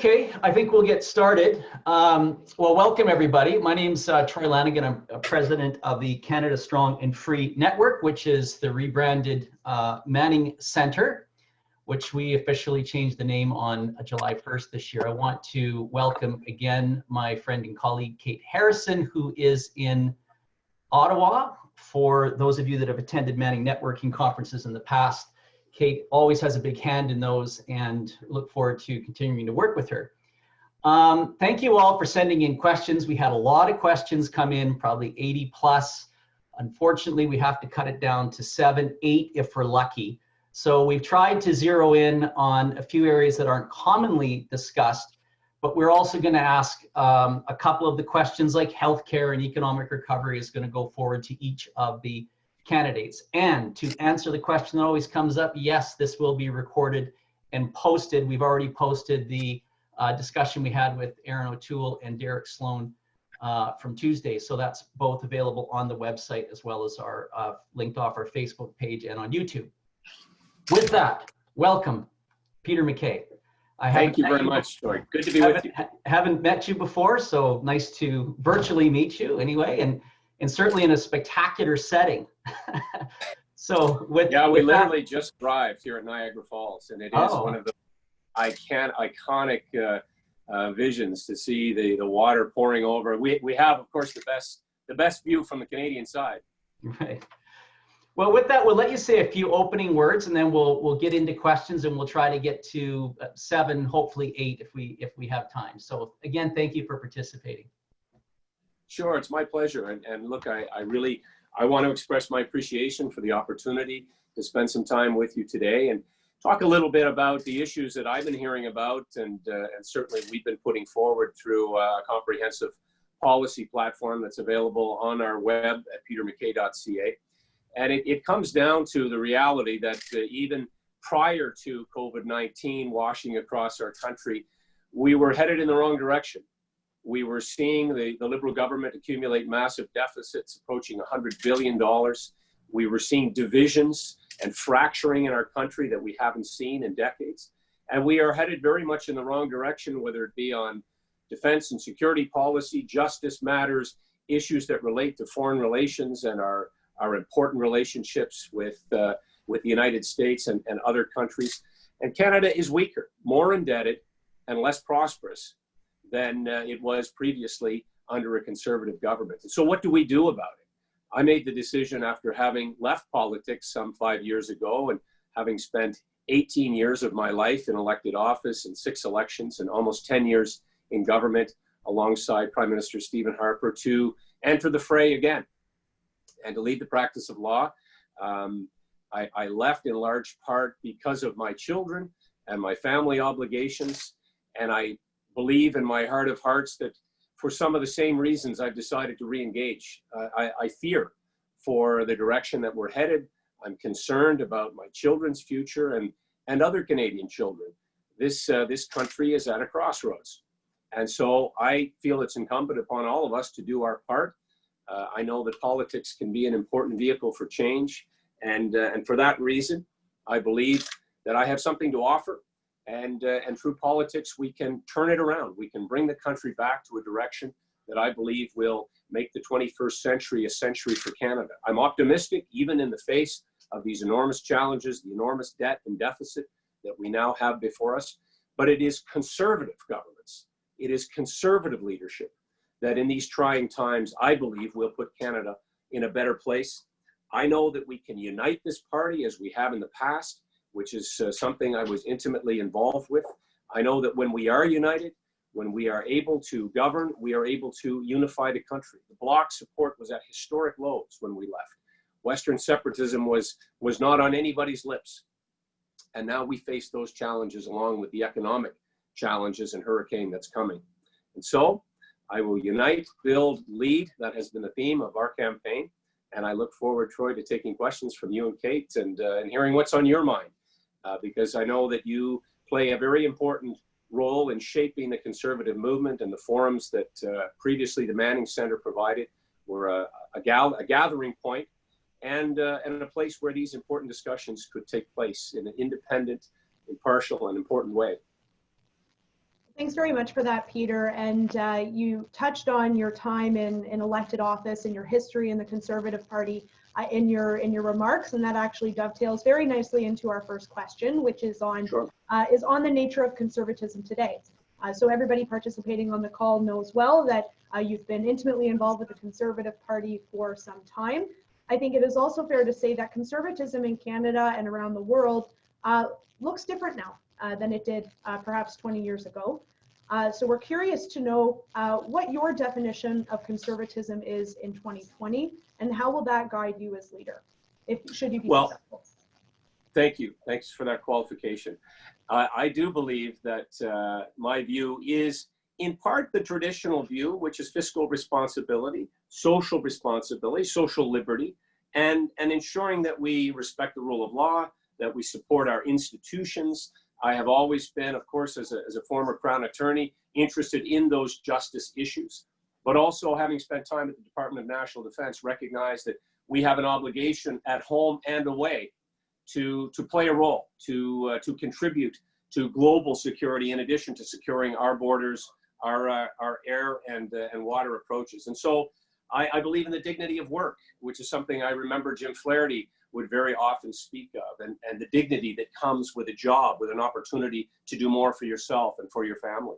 Okay, I think we'll get started. Well, welcome everybody. My name's Troy Lanigan. I'm president of the Canada Strong and Free Network, which is the rebranded Manning Centre, which we officially changed the name on July 1st this year. I want to welcome again my friend and colleague, Kate Harrison, who is in Ottawa. For those of you that have attended Manning networking conferences in the past, Kate always has a big hand in those, and look forward to continuing to work with her. Thank you all for sending in questions. We had a lot of questions come in, probably 80 plus. Unfortunately, we have to cut it down to 7, 8 if we're lucky. So we've tried to zero in on a few areas that aren't commonly discussed, but we're also going to ask a couple of the questions like healthcare and economic recovery is going to go forward to each of the candidates. And to answer the question that always comes up, yes, this will be recorded and posted. We've already posted the discussion we had with Aaron O'Toole and Derek Sloan from Tuesday. So that's both available on the website as well as our linked off our Facebook page and on YouTube. With that, welcome, Peter MacKay. Thank you very much, Troy. Good to be with you. Haven't met you before, so nice to virtually meet you anyway, and certainly in a spectacular setting. So we literally just arrived here at Niagara Falls, and it is one of the iconic visions to see the water pouring over. We have, of course, the best view from the Canadian side. Right. Well, with that, we'll let you say a few opening words, and then we'll get into questions, and we'll try to get to 7, hopefully 8, if we have time. So again, thank you for participating. Sure, it's my pleasure. And look, I want to express my appreciation for the opportunity to spend some time with you today and talk a little bit about the issues that I've been hearing about, and certainly we've been putting forward through a comprehensive policy platform that's available on our web at petermackay.ca. And it comes down to the reality that even prior to COVID-19 washing across our country, we were headed in the wrong direction. We were seeing the Liberal government accumulate massive deficits approaching $100 billion. We were seeing divisions and fracturing in our country that we haven't seen in decades. And we are headed very much in the wrong direction, whether it be on defense and security policy, justice matters, issues that relate to foreign relations and our important relationships with the United States and other countries. And Canada is weaker, more indebted, and less prosperous than it was previously under a conservative government. And so what do we do about it? I made the decision after having left politics some 5 years ago and having spent 18 years of my life in elected office and 6 elections and almost 10 years in government alongside Prime Minister Stephen Harper to enter the fray again and to lead the practice of law. I left in large part because of my children and my family obligations, and I believe in my heart of hearts that for some of the same reasons I've decided to re-engage. I fear for the direction that we're headed. I'm concerned about my children's future and other Canadian children. This country is at a crossroads. And so I feel it's incumbent upon all of us to do our part. I know that politics can be an important vehicle for change. And for that reason, I believe that I have something to offer. And through politics, we can turn it around. We can bring the country back to a direction that I believe will make the 21st century a century for Canada. I'm optimistic, even in the face of these enormous challenges, the enormous debt and deficit that we now have before us. But it is conservative governments, it is conservative leadership that in these trying times, I believe, will put Canada in a better place. I know that we can unite this party as we have in the past, which is something I was intimately involved with. I know that when we are united, when we are able to govern, we are able to unify the country. The Bloc support was at historic lows when we left. Western separatism was not on anybody's lips. And now we face those challenges along with the economic challenges and hurricane that's coming. And so I will unite, build, lead. That has been the theme of our campaign. And I look forward, Troy, to taking questions from you and Kate and hearing what's on your mind. Because I know that you play a very important role in shaping the conservative movement, and the forums that previously the Manning Centre provided were a gathering point and a place where these important discussions could take place in an independent, impartial, and important way. Thanks very much for that, Peter. And you touched on your time in elected office and your history in the Conservative Party in your remarks, and that actually dovetails very nicely into our first question, which is on the nature of conservatism today. So everybody participating on the call knows well that you've been intimately involved with the Conservative Party for some time. I think it is also fair to say that conservatism in Canada and around the world looks different now than it did perhaps 20 years ago. So we're curious to know what your definition of conservatism is in 2020, and how will that guide you as leader, should you be successful? Thank you. Thanks for that qualification. I do believe that my view is in part the traditional view, which is fiscal responsibility, social liberty, and ensuring that we respect the rule of law, that we support our institutions. I have always been, of course, as a former Crown attorney, interested in those justice issues, but also having spent time at the Department of National Defense, recognize that we have an obligation at home and away to play a role, to contribute to global security in addition to securing our borders, our air and water approaches. And so I believe in the dignity of work, which is something I remember Jim Flaherty would very often speak of, and the dignity that comes with a job, with an opportunity to do more for yourself and for your family.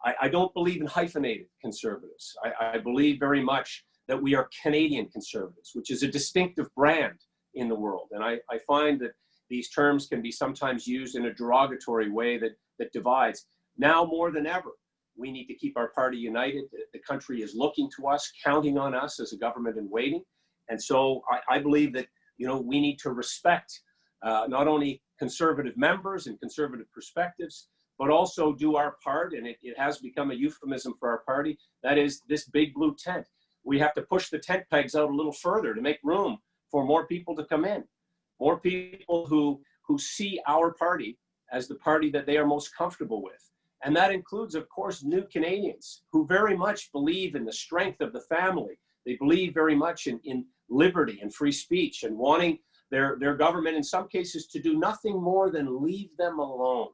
I don't believe in hyphenated conservatives. I believe very much that we are Canadian conservatives, which is a distinctive brand in the world. And I find that these terms can be sometimes used in a derogatory way that divides. Now more than ever, we need to keep our party united. The country is looking to us, counting on us as a government in waiting. And so I believe that we need to respect not only conservative members and conservative perspectives, but also do our part, and it has become a euphemism for our party, that is this big blue tent. We have to push the tent pegs out a little further to make room for more people to come in, more people who see our party as the party that they are most comfortable with. And that includes, of course, new Canadians who very much believe in the strength of the family. They believe very much in liberty and free speech, and wanting their government in some cases to do nothing more than leave them alone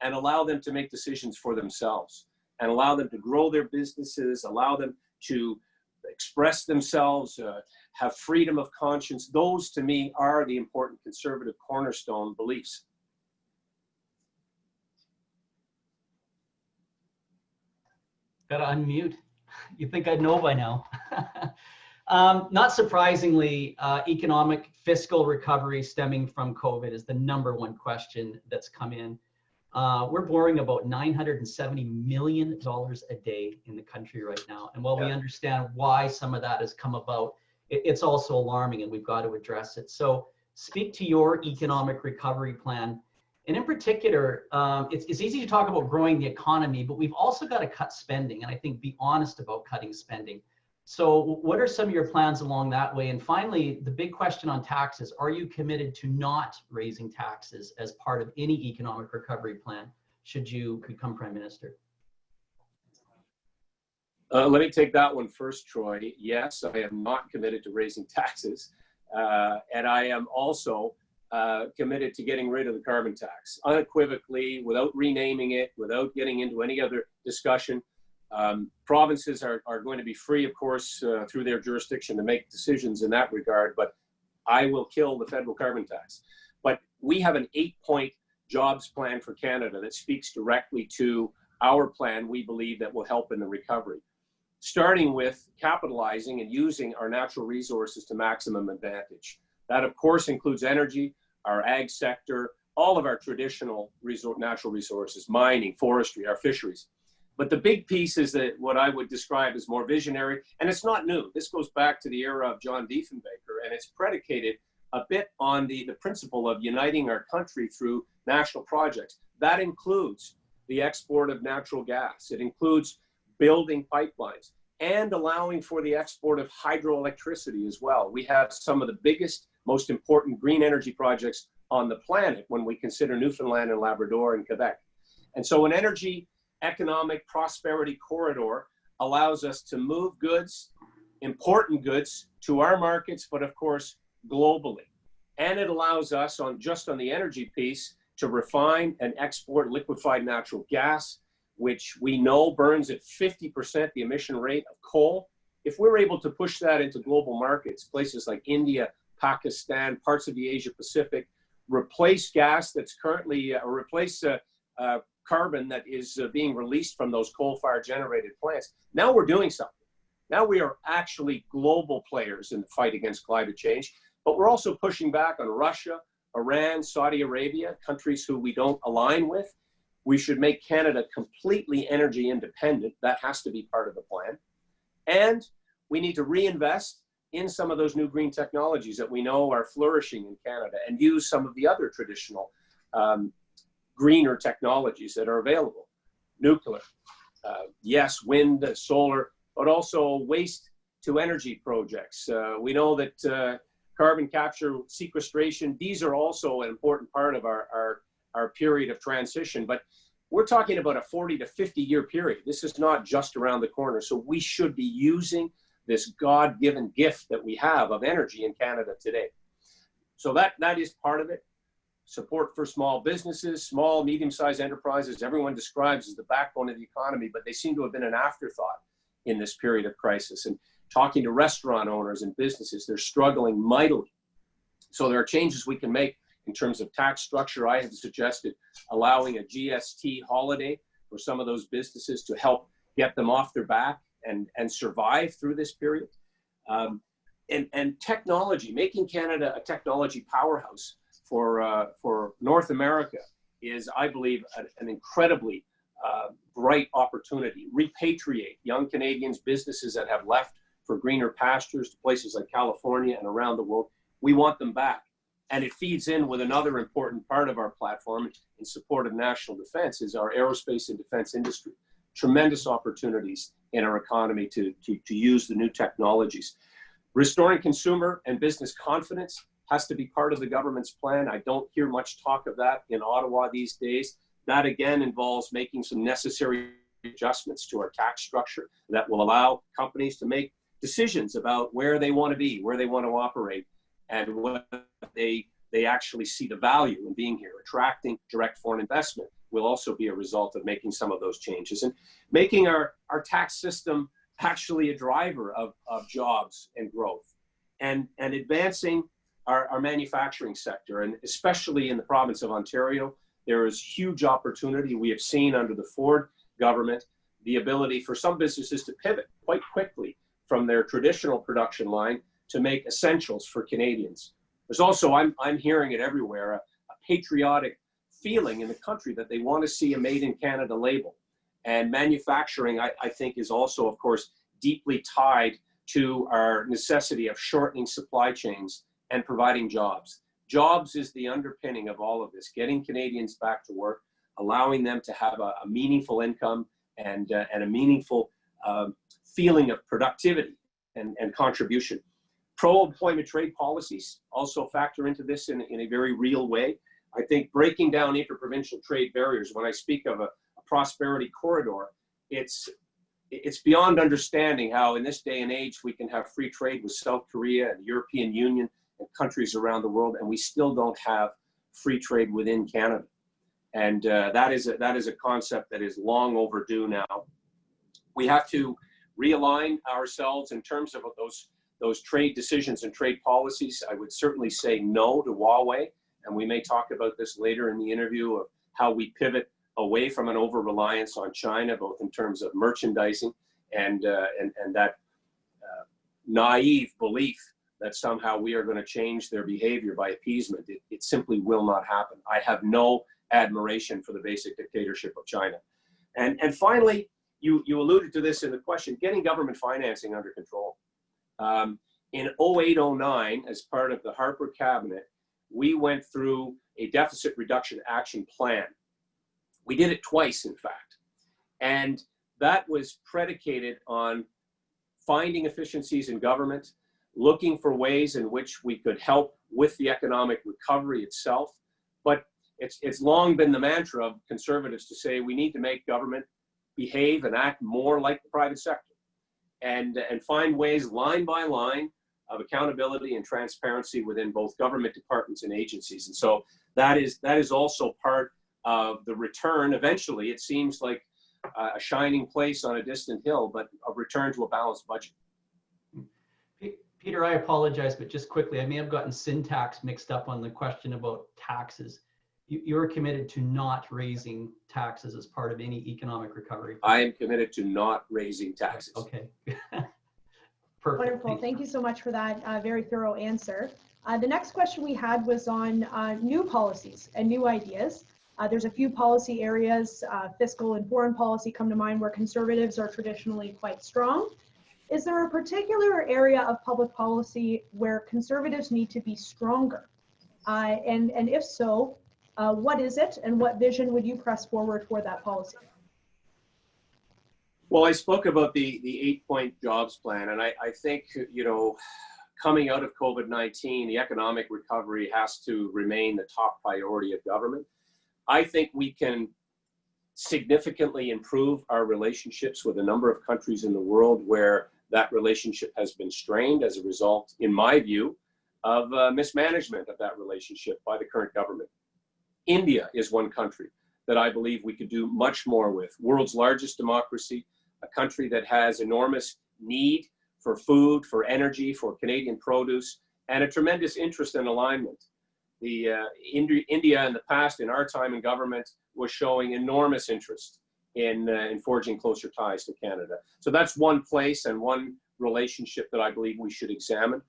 and allow them to make decisions for themselves, and allow them to grow their businesses, allow them to express themselves, have freedom of conscience. Those to me are the important conservative cornerstone beliefs. Gotta unmute. You'd think I'd know by now. Not surprisingly, economic fiscal recovery stemming from COVID is the #1 question that's come in. We're borrowing about $970 million a day in the country right now. And while we understand why some of that has come about, it's also alarming, and we've got to address it. So speak to your economic recovery plan. And in particular, it's easy to talk about growing the economy, but we've also got to cut spending, and I think be honest about cutting spending. So what are some of your plans along that way? And finally, the big question on taxes: are you committed to not raising taxes as part of any economic recovery plan should you become Prime Minister? Let me take that one first, Troy. Yes, I am not committed to raising taxes. And I am also committed to getting rid of the carbon tax, unequivocally, without renaming it, without getting into any other discussion. Provinces are going to be free, of course, through their jurisdiction to make decisions in that regard, but I will kill the federal carbon tax. But we have an 8-point jobs plan for Canada that speaks directly to our plan, we believe, that will help in the recovery. Starting with capitalizing and using our natural resources to maximum advantage. That, of course, includes energy, our ag sector, all of our traditional natural resources, mining, forestry, our fisheries. But the big piece is that what I would describe as more visionary, and it's not new. This goes back to the era of John Diefenbaker, and it's predicated a bit on the principle of uniting our country through national projects. That includes the export of natural gas. It includes building pipelines and allowing for the export of hydroelectricity as well. We have some of the biggest, most important green energy projects on the planet when we consider Newfoundland and Labrador and Quebec. And so an energy economic prosperity corridor allows us to move goods, important goods, to our markets, but of course, globally. And it allows us, just on the energy piece, to refine and export liquefied natural gas. which we know burns at 50% the emission rate of coal, if we're able to push that into global markets, places like India, Pakistan, parts of the Asia Pacific, replace gas that's currently, or replace carbon that is being released from those coal-fired generated plants, now we're doing something. Now we are actually global players in the fight against climate change, but we're also pushing back on Russia, Iran, Saudi Arabia, countries who we don't align with. We should make Canada completely energy independent. That has to be part of the plan. And we need to reinvest in some of those new green technologies that we know are flourishing in Canada and use some of the other traditional greener technologies that are available. Nuclear, yes, wind, solar, but also waste to energy projects. We know that carbon capture, sequestration, these are also an important part of our period of transition, but we're talking about a 40 to 50 year period. This is not just around the corner. So we should be using this God-given gift that we have of energy in Canada today. So that is part of it. Support for small businesses, small, medium-sized enterprises, everyone describes as the backbone of the economy, but they seem to have been an afterthought in this period of crisis. And talking to restaurant owners and businesses, they're struggling mightily. So there are changes we can make in terms of tax structure. I have suggested allowing a GST holiday for some of those businesses to help get them off their back and survive through this period. And technology, making Canada a technology powerhouse for North America is, I believe, an incredibly bright opportunity. Repatriate young Canadians, businesses that have left for greener pastures to places like California and around the world. We want them back. And it feeds in with another important part of our platform in support of national defense is our aerospace and defense industry. Tremendous opportunities in our economy to use the new technologies. Restoring consumer and business confidence has to be part of the government's plan. I don't hear much talk of that in Ottawa these days. That again involves making some necessary adjustments to our tax structure that will allow companies to make decisions about where they want to be, where they want to operate, and what they actually see the value in being here. Attracting direct foreign investment will also be a result of making some of those changes and making our tax system actually a driver of jobs and growth, and advancing our manufacturing sector. And especially in the province of Ontario, there is huge opportunity. We have seen under the Ford government the ability for some businesses to pivot quite quickly from their traditional production line to make essentials for Canadians. There's also, I'm hearing it everywhere, a patriotic feeling in the country that they want to see a Made in Canada label. And manufacturing, I think, is also, of course, deeply tied to our necessity of shortening supply chains and providing jobs. Jobs is the underpinning of all of this, getting Canadians back to work, allowing them to have a meaningful income and a meaningful feeling of productivity and contribution. Pro-employment trade policies also factor into this in a very real way. I think breaking down interprovincial trade barriers, when I speak of a prosperity corridor, it's beyond understanding how in this day and age we can have free trade with South Korea and the European Union and countries around the world, and we still don't have free trade within Canada. And that is a concept that is long overdue now. We have to realign ourselves in terms of those trade decisions and trade policies. I would certainly say no to Huawei, and we may talk about this later in the interview of how we pivot away from an over-reliance on China, both in terms of merchandising and that naive belief that somehow we are going to change their behavior by appeasement. It simply will not happen. I have no admiration for the basic dictatorship of China. And finally, you alluded to this in the question, getting government financing under control. In 08-09, as part of the Harper cabinet, we went through a deficit reduction action plan. We did it twice, in fact. And that was predicated on finding efficiencies in government, looking for ways in which we could help with the economic recovery itself. But it's long been the mantra of conservatives to say we need to make government behave and act more like the private sector and find ways line by line of accountability and transparency within both government departments and agencies. And so that is also part of the return. Eventually, it seems like a shining place on a distant hill, but a return to a balanced budget. Peter, I apologize, but just quickly, I may have gotten syntax mixed up on the question about taxes. You're committed to not raising taxes as part of any economic recovery. I am committed to not raising taxes. Okay. Perfect. Wonderful. Thank you so much for that very thorough answer. The next question we had was on new policies and new ideas. There's a few policy areas, fiscal and foreign policy come to mind, where Conservatives are traditionally quite strong. Is there a particular area of public policy where Conservatives need to be stronger? And if so, what is it, and what vision would you press forward for that policy? Well, I spoke about the 8-point jobs plan, and I think, you know, coming out of COVID-19, the economic recovery has to remain the top priority of government. I think we can significantly improve our relationships with a number of countries in the world where that relationship has been strained as a result, in my view, of mismanagement of that relationship by the current government. India is one country that I believe we could do much more with. World's largest democracy, a country that has enormous need for food, for energy, for Canadian produce, and a tremendous interest and alignment. India in the past, in our time in government, was showing enormous interest in forging closer ties to Canada. So that's one place and one relationship that I believe we should examine.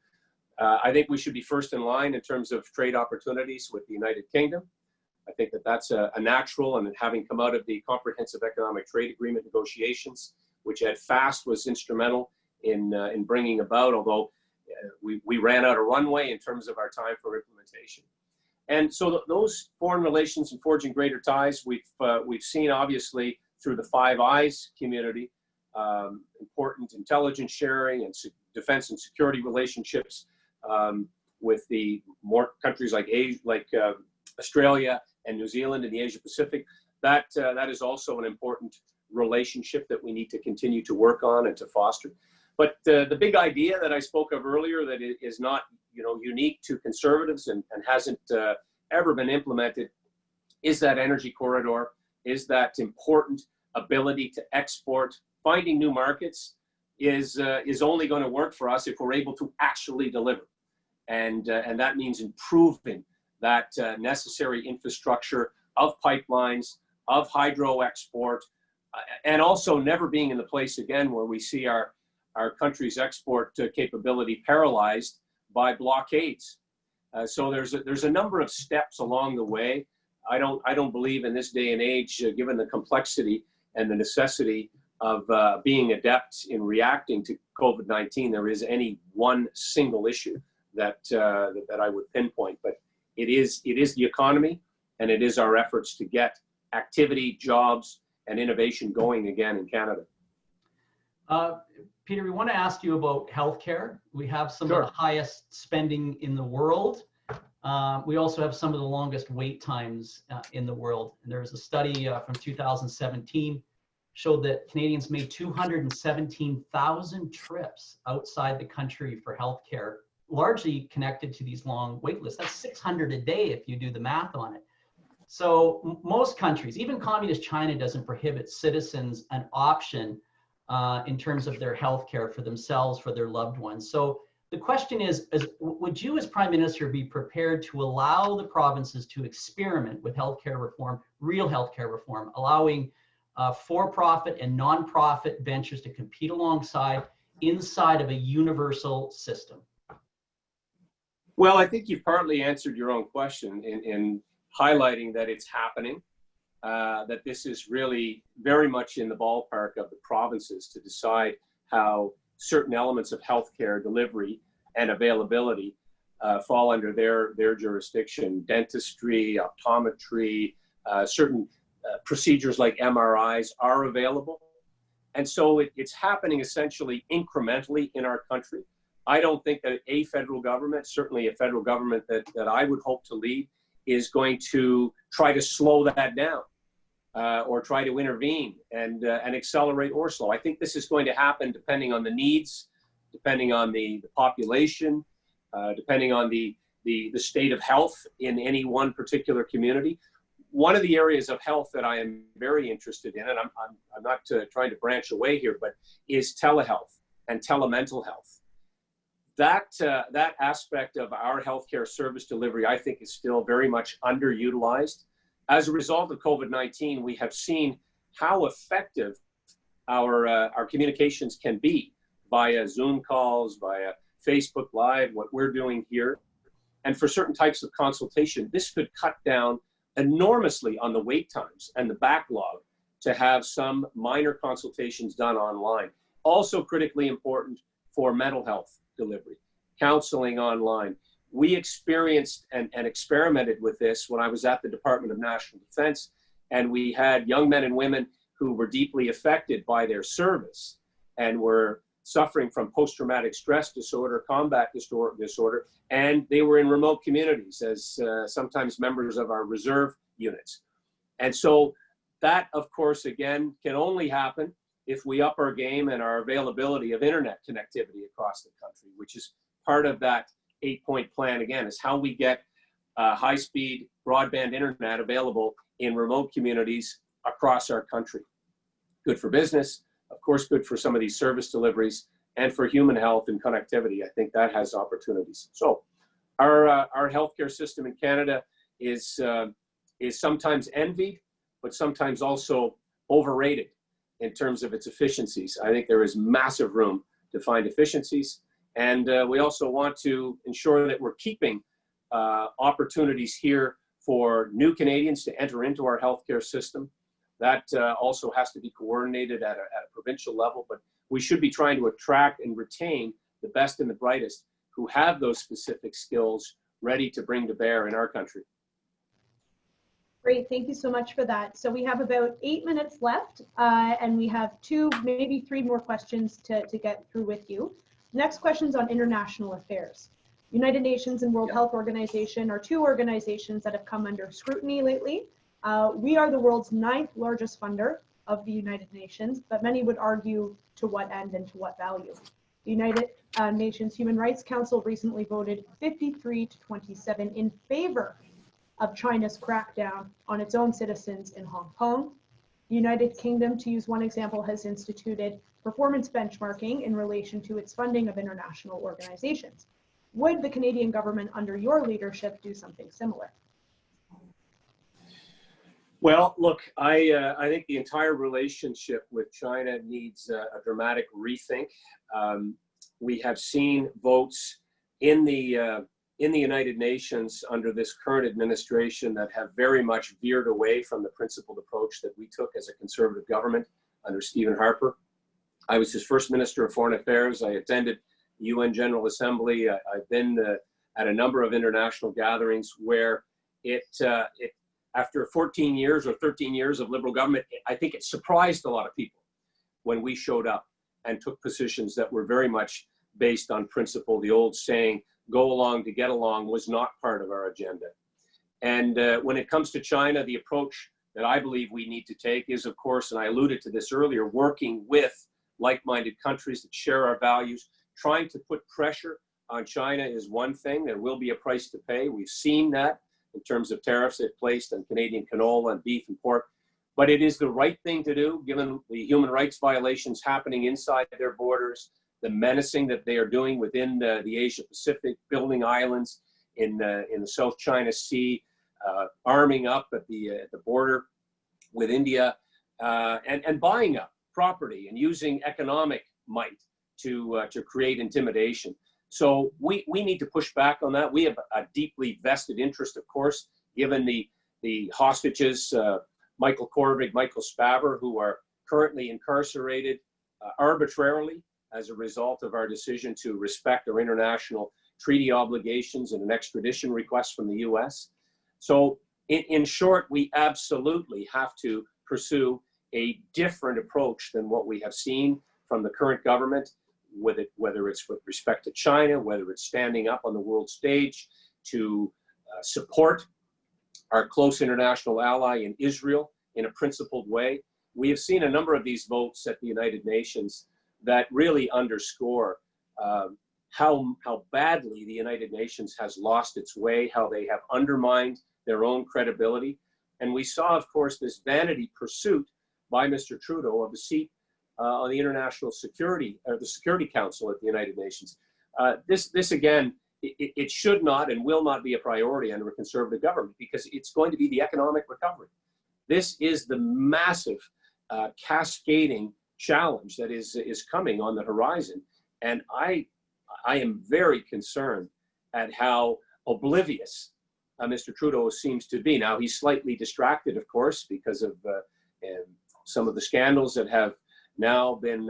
I think we should be first in line in terms of trade opportunities with the United Kingdom. I think that that's a natural, and having come out of the Comprehensive Economic Trade Agreement negotiations, which at FAST was instrumental in bringing about, although we ran out of runway in terms of our time for implementation. And so those foreign relations and forging greater ties, we've seen obviously through the Five Eyes community, important intelligence sharing and defense and security relationships with the more countries like Australia and New Zealand in the Asia Pacific. That is also an important relationship that we need to continue to work on and to foster. But the big idea that I spoke of earlier that is not, you know, unique to Conservatives and hasn't ever been implemented is that energy corridor, is that important ability to export. Finding new markets is only going to work for us if we're able to actually deliver. And that means improving that necessary infrastructure of pipelines, of hydro export, and also never being in the place again where we see our country's export capability paralyzed by blockades. So there's a number of steps along the way. I don't believe in this day and age, given the complexity and the necessity of being adept in reacting to COVID-19, there is any one single issue that I would pinpoint. But it is the economy, and it is our efforts to get activity, jobs, and innovation going again in Canada. Peter, we want to ask you about healthcare. We have some Sure. of the highest spending in the world. We also have some of the longest wait times in the world. And there was a study from 2017 showed that Canadians made 217,000 trips outside the country for healthcare, largely connected to these long wait lists. That's 600 a day if you do the math on it. So most countries, even communist China, doesn't prohibit citizens an option in terms of their health care for themselves, for their loved ones. So the question is, would you as Prime Minister be prepared to allow the provinces to experiment with healthcare reform, real healthcare reform, allowing for-profit and non-profit ventures to compete alongside inside of a universal system? Well, I think you've partly answered your own question in highlighting that it's happening, that this is really very much in the ballpark of the provinces to decide how certain elements of healthcare delivery and availability fall under their jurisdiction. Dentistry, optometry, certain procedures like MRIs are available. And so it's happening essentially incrementally in our country. I don't think that a federal government, certainly a federal government that I would hope to lead, is going to try to slow that down or try to intervene and accelerate or slow. I think this is going to happen depending on the needs, depending on the population, depending on the state of health in any one particular community. one of the areas of health that I am very interested in, and I'm not trying to branch away here, but is telehealth and telemental health. That aspect of our healthcare service delivery, I think, is still very much underutilized. As a result of COVID-19, we have seen how effective our communications can be via Zoom calls, via Facebook Live, what we're doing here. And for certain types of consultation, this could cut down enormously on the wait times and the backlog to have some minor consultations done online. Also critically important for mental health delivery, counseling online. We experienced and experimented with this when I was at the Department of National Defense, and we had young men and women who were deeply affected by their service and were suffering from post-traumatic stress disorder, combat disorder, and they were in remote communities as sometimes members of our reserve units. And so that, of course, again, can only happen if we up our game and our availability of internet connectivity across the country, which is part of that 8-point plan, again, is how we get high-speed broadband internet available in remote communities across our country. Good for business, of course, good for some of these service deliveries, and for human health and connectivity. I think that has opportunities. So our healthcare system in Canada is sometimes envied, but sometimes also overrated in terms of its efficiencies. I think there is massive room to find efficiencies. And we also want to ensure that we're keeping opportunities here for new Canadians to enter into our healthcare system. That also has to be coordinated at a provincial level, but we should be trying to attract and retain the best and the brightest who have those specific skills ready to bring to bear in our country. Great, thank you so much for that. So we have about 8 minutes left, and we have 2, maybe 3 more questions to get through with you. Next question's on international affairs. United Nations and World Health Organization are 2 organizations that have come under scrutiny lately. We are the world's 9th largest funder of the United Nations, but many would argue to what end and to what value. The United Nations Human Rights Council recently voted 53 to 27 in favor of China's crackdown on its own citizens in Hong Kong. The United Kingdom, to use one example, has instituted performance benchmarking in relation to its funding of international organizations. Would the Canadian government, under your leadership, do something similar? Well, look, I think the entire relationship with China needs a dramatic rethink. We have seen votes in the United Nations under this current administration that have very much veered away from the principled approach that we took as a conservative government under Stephen Harper. I was his first Minister of Foreign Affairs. I attended the UN General Assembly. I've been at a number of international gatherings where after 14 years or 13 years of Liberal government, I think it surprised a lot of people when we showed up and took positions that were very much based on principle. The old saying, go along to get along, was not part of our agenda. And when it comes to China, the approach that I believe we need to take is, of course, and I alluded to this earlier, working with like-minded countries that share our values. Trying to put pressure on China is one thing. There will be a price to pay. We've seen that in terms of tariffs they've placed on Canadian canola and beef and pork. But it is the right thing to do, given the human rights violations happening inside their borders, the menacing that they are doing within the Asia Pacific, building islands in the South China Sea, arming up at the border with India, and buying up property and using economic might to create intimidation. So we need to push back on that. We have a deeply vested interest, of course, given the hostages, Michael Korvig, Michael Spavor, who are currently incarcerated arbitrarily as a result of our decision to respect our international treaty obligations and an extradition request from the US. So in short, we absolutely have to pursue a different approach than what we have seen from the current government, whether it's with respect to China, whether it's standing up on the world stage to support our close international ally in Israel in a principled way. We have seen a number of these votes at the United Nations that really underscore how badly the United Nations has lost its way, how they have undermined their own credibility. And we saw, of course, this vanity pursuit by Mr. Trudeau of a seat on the International Security, or the Security Council at the United Nations. This again, it should not and will not be a priority under a Conservative government, because it's going to be the economic recovery. This is the massive cascading challenge that is coming on the horizon. And I am very concerned at how oblivious Mr. Trudeau seems to be. Now, he's slightly distracted, of course, because of some of the scandals that have now been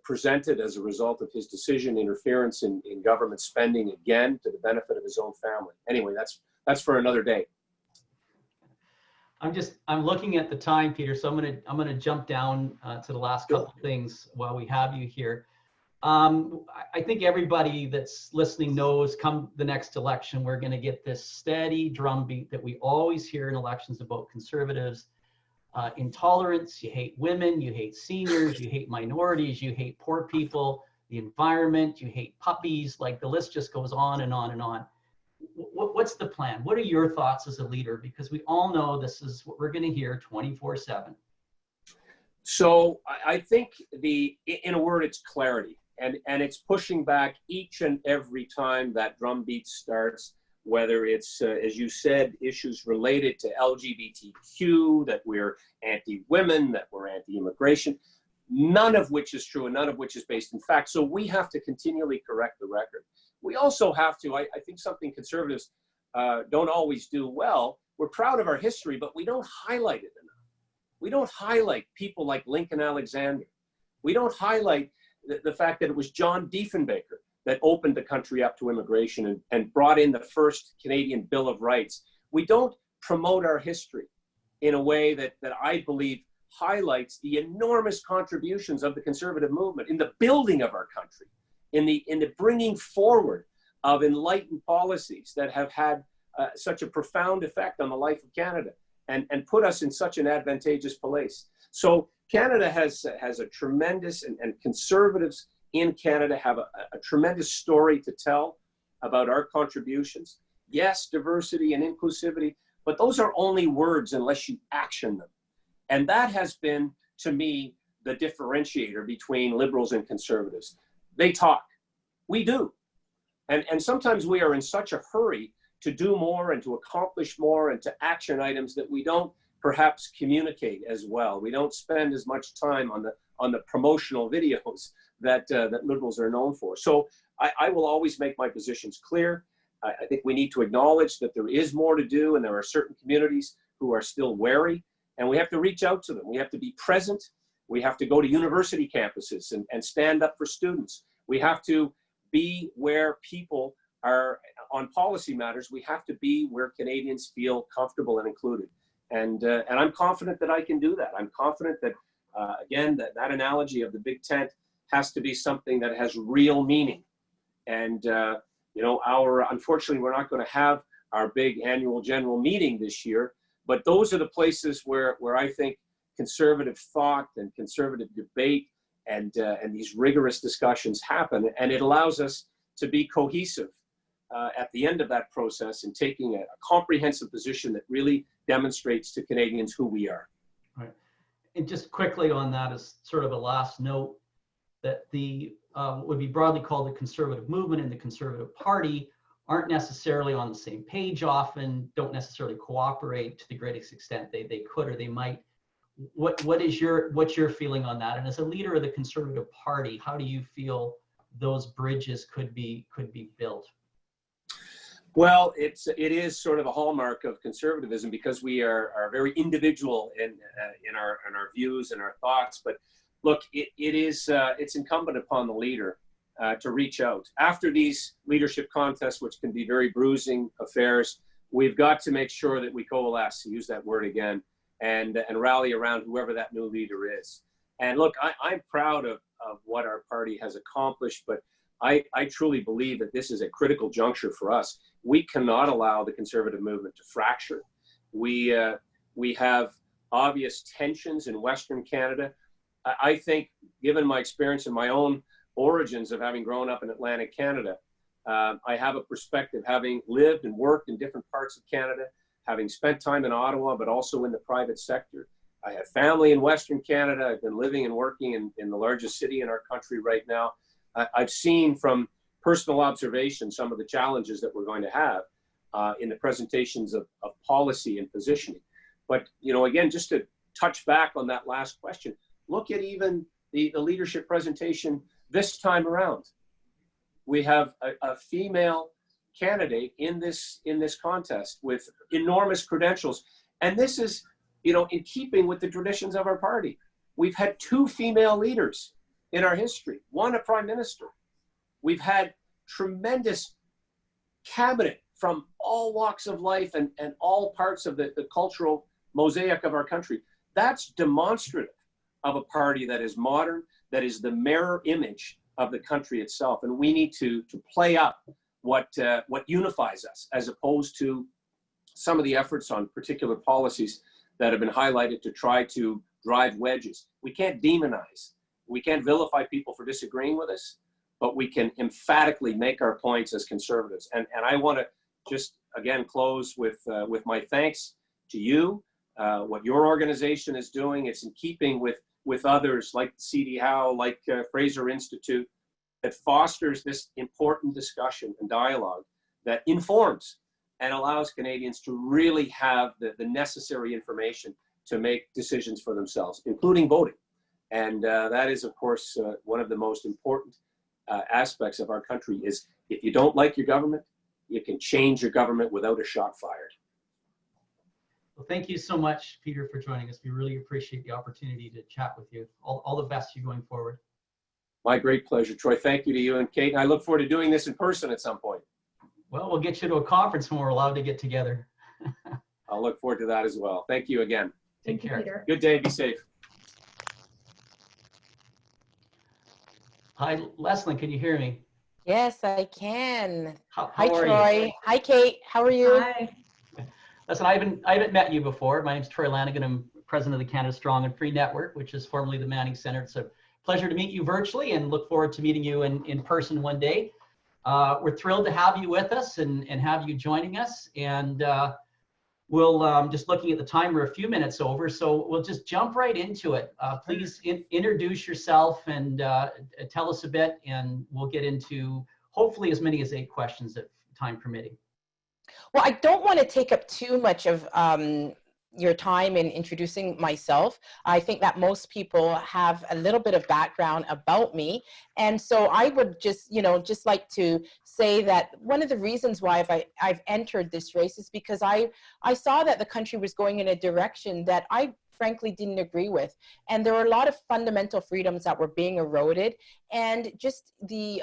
presented as a result of his decision interference in government spending, again, to the benefit of his own family. Anyway, that's for another day. I'm looking at the time, Peter, so I'm gonna jump down to the last couple of things while we have you here. I think everybody that's listening knows come the next election, we're going to get this steady drumbeat that we always hear in elections about Conservatives. Intolerance, you hate women, you hate seniors, you hate minorities, you hate poor people, the environment, you hate puppies, like the list just goes on and on and on. What's the plan? What are your thoughts as a leader? Because we all know this is what we're going to hear 24/7. So I think in a word, it's clarity. And it's pushing back each and every time that drumbeat starts, whether it's, as you said, issues related to LGBTQ, that we're anti-women, that we're anti-immigration, none of which is true and none of which is based in fact. So we have to continually correct the record. We also have to, I think something Conservatives don't always do well, we're proud of our history, but we don't highlight it enough. We don't highlight people like Lincoln Alexander. We don't highlight the fact that it was John Diefenbaker that opened the country up to immigration and brought in the first Canadian Bill of Rights. We don't promote our history in a way that I believe highlights the enormous contributions of the Conservative movement in the building of our country, in the bringing forward of enlightened policies that have had such a profound effect on the life of Canada and put us in such an advantageous place. So Canada has a tremendous, and Conservatives in Canada have a tremendous story to tell about our contributions. Yes, diversity and inclusivity, but those are only words unless you action them. And that has been, to me, the differentiator between Liberals and Conservatives. They talk, we do. And sometimes we are in such a hurry to do more and to accomplish more and to action items that we don't perhaps communicate as well. We don't spend as much time on the promotional videos that Liberals are known for. So I will always make my positions clear. I think we need to acknowledge that there is more to do, and there are certain communities who are still wary, and we have to reach out to them. We have to be present. We have to go to university campuses and stand up for students. We have to be where people are on policy matters. We have to be where Canadians feel comfortable and included. And I'm confident that I can do that. I'm confident that, again, that analogy of the big tent has to be something that has real meaning. And, unfortunately, we're not going to have our big annual general meeting this year, but those are the places where I think Conservative thought and Conservative debate and these rigorous discussions happen. And it allows us to be cohesive at the end of that process and taking a comprehensive position that really demonstrates to Canadians who we are. Right. And just quickly on that, as sort of a last note, that the what would be broadly called the Conservative movement and the Conservative Party aren't necessarily on the same page often, don't necessarily cooperate to the greatest extent they could or they might. What's your feeling on that? And as a leader of the Conservative Party, how do you feel those bridges could be built? Well, it is sort of a hallmark of conservatism because we are very individual in our views and our thoughts. But look, it's incumbent upon the leader to reach out after these leadership contests, which can be very bruising affairs. We've got to make sure that we coalesce, to use that word again, and rally around whoever that new leader is. And look, I'm proud of what our party has accomplished, but I truly believe that this is a critical juncture for us. We cannot allow the Conservative movement to fracture. We have obvious tensions in Western Canada. I think, given my experience and my own origins of having grown up in Atlantic Canada, I have a perspective, having lived and worked in different parts of Canada, having spent time in Ottawa, but also in the private sector. I have family in Western Canada. I've been living and working in the largest city in our country right now. I've seen from personal observation some of the challenges that we're going to have in the presentations of policy and positioning. But, you know, again, just to touch back on that last question, look at even the leadership presentation this time around. We have a female candidate in this contest with enormous credentials. And this is, you know, in keeping with the traditions of our party. We've had 2 female leaders in our history, 1 a prime minister. We've had tremendous cabinet from all walks of life and all parts of the cultural mosaic of our country. That's demonstrative of a party that is modern, that is the mirror image of the country itself. And we need to play up what unifies us, as opposed to some of the efforts on particular policies that have been highlighted to try to drive wedges. We can't demonize. We can't vilify people for disagreeing with us, but we can emphatically make our points as conservatives. And I want to just, again, close with my thanks to you. What your organization is doing, it's in keeping with others like CD Howe, like Fraser Institute, that fosters this important discussion and dialogue that informs and allows Canadians to really have the necessary information to make decisions for themselves, including voting. And that is, of course, one of the most important aspects of our country is if you don't like your government, you can change your government without a shot fired. Well, thank you so much, Peter, for joining us. We really appreciate the opportunity to chat with you. All the best to you going forward. My great pleasure, Troy. Thank you to you and Kate. I look forward to doing this in person at some point. Well, we'll get you to a conference when we're allowed to get together. I'll look forward to that as well. Thank you again. Take care. Peter. Good day. Be safe. Hi, Leslyn, can you hear me? Yes, I can. How Hi, are Troy. you? Hi, Kate. How are you? Hi. Listen, I haven't met you before. My name's Troy Lanigan. I'm president of the Canada Strong and Free Network, which is formerly the Manning Center. It's a pleasure to meet you virtually and look forward to meeting you in person one day. We're thrilled to have you with us and have you joining us. And we'll just looking at the time, we're a few minutes over, so we'll just jump right into it. Please introduce yourself and tell us a bit, and we'll get into hopefully as many as 8 questions if time permitting. Well, I don't want to take up too much of your time in introducing myself. I think that most people have a little bit of background about me. And so I would just like to say that one of the reasons why I've entered this race is because I saw that the country was going in a direction that I frankly didn't agree with. And there were a lot of fundamental freedoms that were being eroded, and just the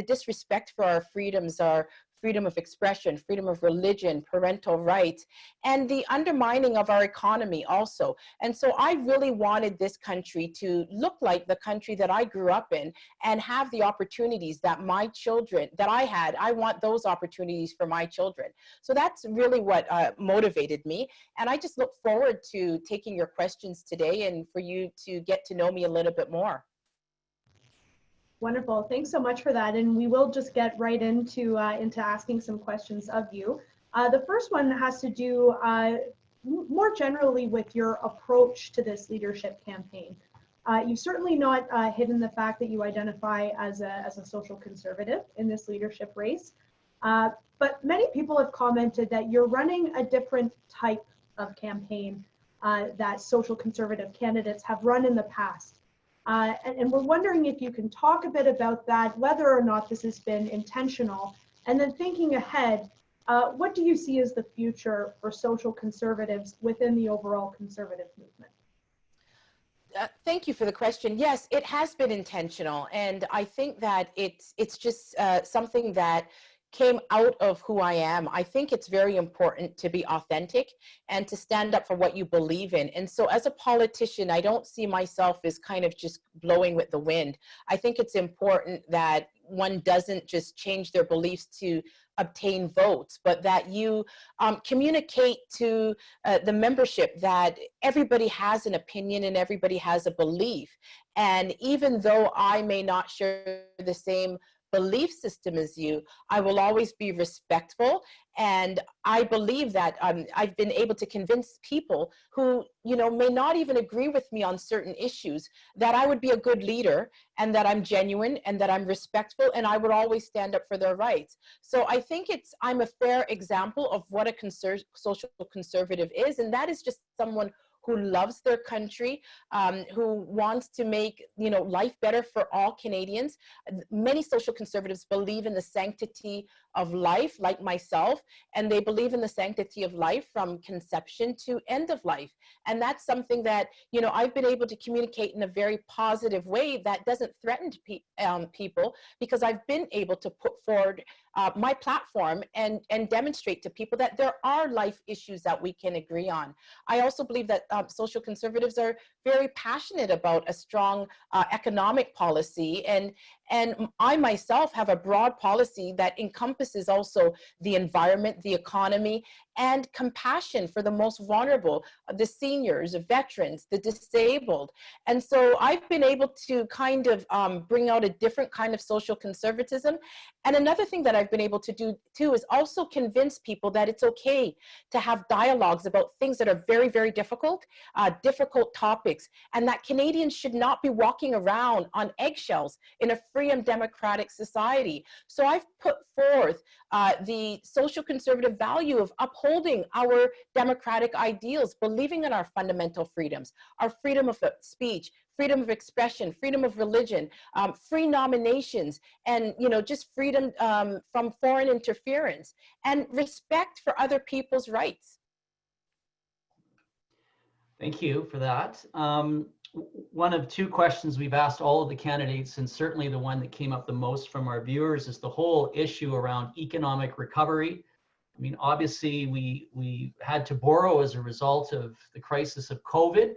disrespect for our freedoms, our freedom of expression, freedom of religion, parental rights, and the undermining of our economy also. And so I really wanted this country to look like the country that I grew up in and have the opportunities that my children, that I had. I want those opportunities for my children. So that's really what motivated me. And I just look forward to taking your questions today and for you to get to know me a little bit more. Wonderful. Thanks so much for that. And we will just get right into asking some questions of you. The first one has to do more generally with your approach to this leadership campaign. You've certainly not hidden the fact that you identify as a social conservative in this leadership race. But many people have commented that you're running a different type of campaign that social conservative candidates have run in the past. And we're wondering if you can talk a bit about that, whether or not this has been intentional. And then thinking ahead, what do you see as the future for social conservatives within the overall conservative movement? Thank you for the question. Yes, it has been intentional. And I think that it's just something that came out of who I am. I think it's very important to be authentic and to stand up for what you believe in. And so as a politician, I don't see myself as kind of just blowing with the wind. I think it's important that one doesn't just change their beliefs to obtain votes, but that you communicate to the membership that everybody has an opinion and everybody has a belief. And even though I may not share the same belief system as you, I will always be respectful. And I believe that I've been able to convince people who, you know, may not even agree with me on certain issues, that I would be a good leader, and that I'm genuine, and that I'm respectful, and I would always stand up for their rights. So I think I'm a fair example of what a social conservative is, and that is just someone who loves their country, who wants to make, you know, life better for all Canadians. Many social conservatives believe in the sanctity of life, like myself, and they believe in the sanctity of life from conception to end of life. And that's something that, you know, I've been able to communicate in a very positive way that doesn't threaten people, because I've been able to put forward my platform and demonstrate to people that there are life issues that we can agree on. I also believe that social conservatives are very passionate about a strong economic policy, and I myself have a broad policy that encompasses also the environment, the economy, and compassion for the most vulnerable, the seniors, the veterans, the disabled. And so I've been able to kind of bring out a different kind of social conservatism. And another thing that I've been able to do too is also convince people that it's okay to have dialogues about things that are very, very difficult, difficult topics, and that Canadians should not be walking around on eggshells in a free and democratic society. So I've put forth the social conservative value of upholding our democratic ideals, believing in our fundamental freedoms, our freedom of speech, freedom of expression, freedom of religion, free nominations, and, you know, just freedom from foreign interference, and respect for other people's rights. Thank you for that. One of two questions we've asked all of the candidates, and certainly the one that came up the most from our viewers, is the whole issue around economic recovery. I mean, obviously, we had to borrow as a result of the crisis of COVID,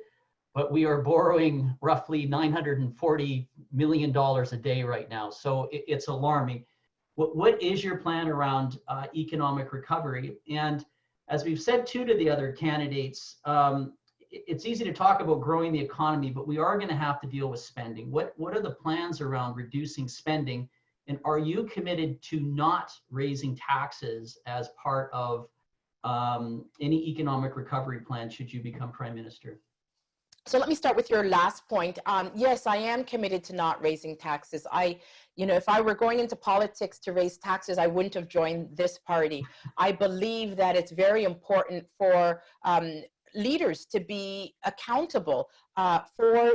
but we are borrowing roughly $940 million a day right now. So it's alarming. What is your plan around economic recovery? And as we've said too to the other candidates, it's easy to talk about growing the economy, but we are going to have to deal with spending. What are the plans around reducing spending? And are you committed to not raising taxes as part of any economic recovery plan should you become Prime Minister? So let me start with your last point. Yes, I am committed to not raising taxes. You know, if I were going into politics to raise taxes, I wouldn't have joined this party. I believe that it's very important for leaders to be accountable for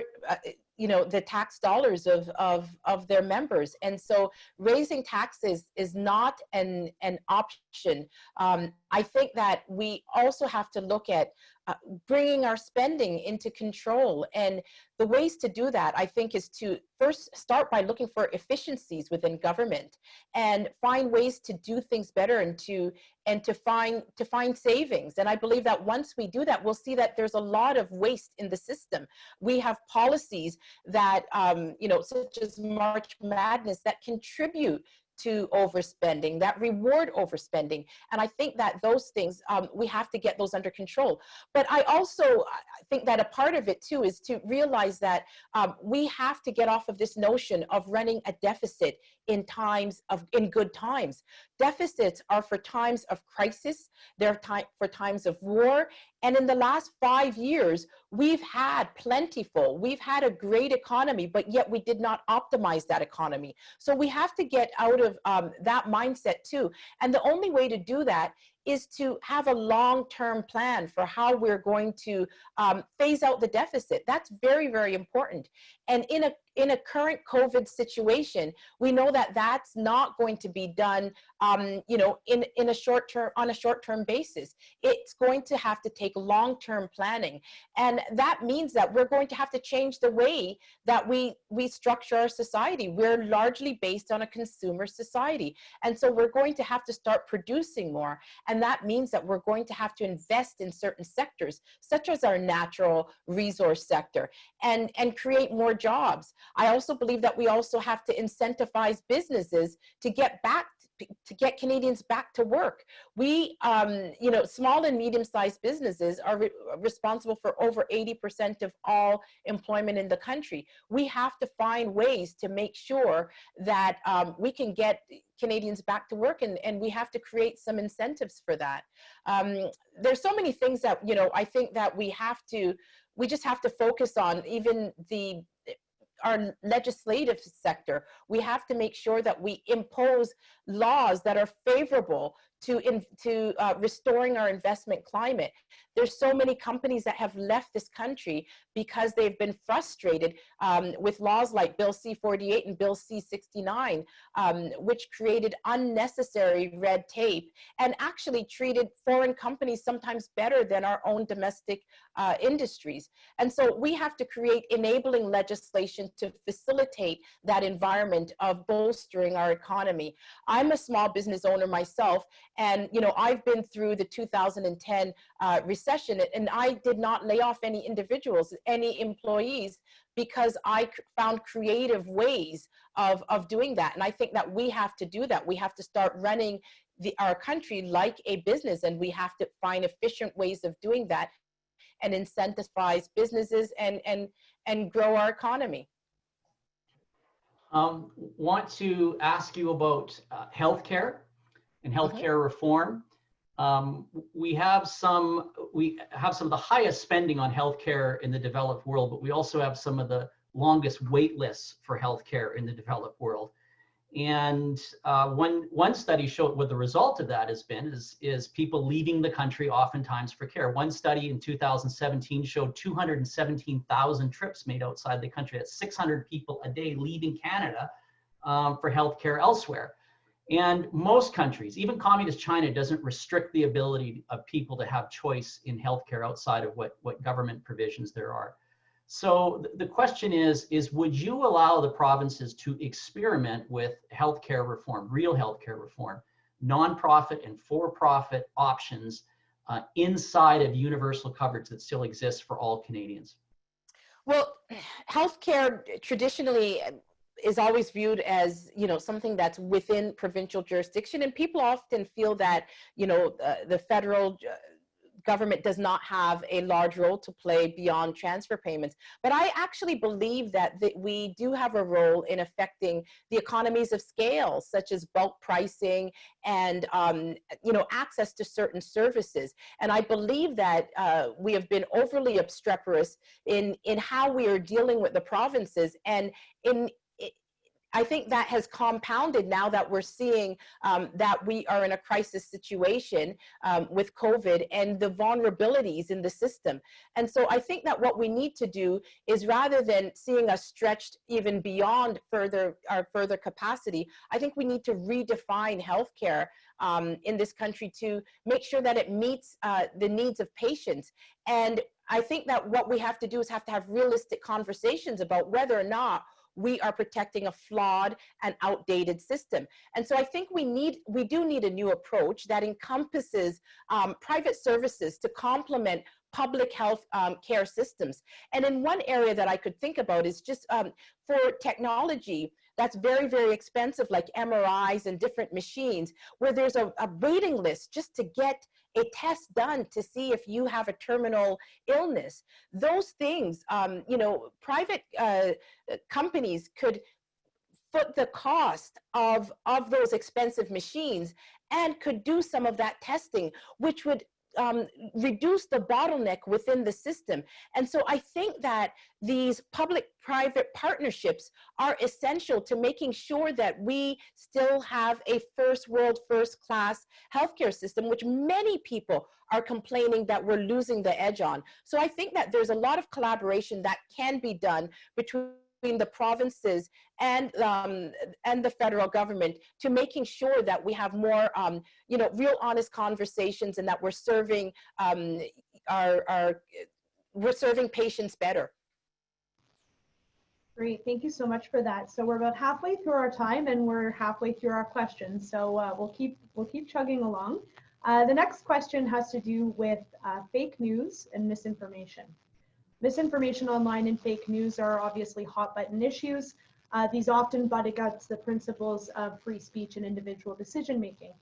you know, the tax dollars of their members. And so raising taxes is not an option. I think that we also have to look at bringing our spending into control. And the ways to do that, I think, is to first start by looking for efficiencies within government and find ways to do things better, and to find savings. And I believe that once we do that, we'll see that there's a lot of waste in the system. We have policies that, you know, such as March Madness, that contribute to overspending, that reward overspending. And I think that those things, we have to get those under control. But I also think that a part of it too is to realize that we have to get off of this notion of running a deficit in good times. Deficits are for times of crisis, they're for times of war. And in the last 5 years, we've had plentiful, we've had a great economy, but yet we did not optimize that economy. So we have to get out of that mindset too. And the only way to do that is to have a long-term plan for how we're going to phase out the deficit. That's very, very important. And in a current COVID situation, we know that that's not going to be done, you know, on a short-term basis. It's going to have to take long-term planning, and that means that we're going to have to change the way that we structure our society. We're largely based on a consumer society, and so we're going to have to start producing more, and that means that we're going to have to invest in certain sectors, such as our natural resource sector, and create more jobs. I also believe that we also have to incentivize businesses to get back to get Canadians back to work. We, you know, small and medium-sized businesses are responsible for over 80% of all employment in the country. We have to find ways to make sure that we can get Canadians back to work, and we have to create some incentives for that. There's so many things that, you know, I think that we just have to focus on. Even our legislative sector, we have to make sure that we impose laws that are favorable to restoring our investment climate. There's so many companies that have left this country because they've been frustrated with laws like Bill C-48 and Bill C-69, which created unnecessary red tape and actually treated foreign companies sometimes better than our own domestic industries. And so we have to create enabling legislation to facilitate that environment of bolstering our economy. I'm a small business owner myself, and you know, I've been through the 2010 recession, and I did not lay off any individuals, any employees, because I found creative ways of doing that. And I think that we have to do that. We have to start running our country like a business, and we have to find efficient ways of doing that and incentivize businesses and grow our economy. Want to ask you about healthcare and healthcare reform. We have some of the highest spending on healthcare in the developed world, but we also have some of the longest wait lists for healthcare in the developed world. And one study showed what the result of that has been is people leaving the country oftentimes for care. One study in 2017 showed 217,000 trips made outside the country. That's 600 people a day leaving Canada for healthcare elsewhere. And most countries, even communist China, doesn't restrict the ability of people to have choice in healthcare outside of what government provisions there are. So the question is would you allow the provinces to experiment with healthcare reform, real healthcare reform, nonprofit and for-profit options inside of universal coverage that still exists for all Canadians? Well, healthcare traditionally is always viewed as, you know, something that's within provincial jurisdiction, and people often feel that, you know, the federal government does not have a large role to play beyond transfer payments. But I actually believe that we do have a role in affecting the economies of scale, such as bulk pricing and you know, access to certain services. And I believe that we have been overly obstreperous in how we are dealing with the provinces, and I think that has compounded now that we're seeing that we are in a crisis situation with COVID and the vulnerabilities in the system. And so I think that what we need to do is, rather than seeing us stretched even beyond our further capacity, I think we need to redefine healthcare in this country to make sure that it meets the needs of patients. And I think that what we have to do is have to have realistic conversations about whether or not we are protecting a flawed and outdated system. And so I think we do need a new approach that encompasses private services to complement public health care systems. And in one area that I could think about is just for technology that's very, very expensive, like MRIs and different machines, where there's a waiting list just to get a test done to see if you have a terminal illness. Those things, you know, private companies could foot the cost of those expensive machines and could do some of that testing, which would reduce the bottleneck within the system. And so I think that these public-private partnerships are essential to making sure that we still have a first world, first-class healthcare system, which many people are complaining that we're losing the edge on. So I think that there's a lot of collaboration that can be done between the provinces and the federal government to making sure that we have more, you know, real honest conversations, and that we're serving we're serving patients better. Great, thank you so much for that. So we're about halfway through our time, and we're halfway through our questions. So we'll keep chugging along. The next question has to do with fake news and misinformation. Misinformation online and fake news are obviously hot button issues. These often butt against the principles of free speech and individual decision making.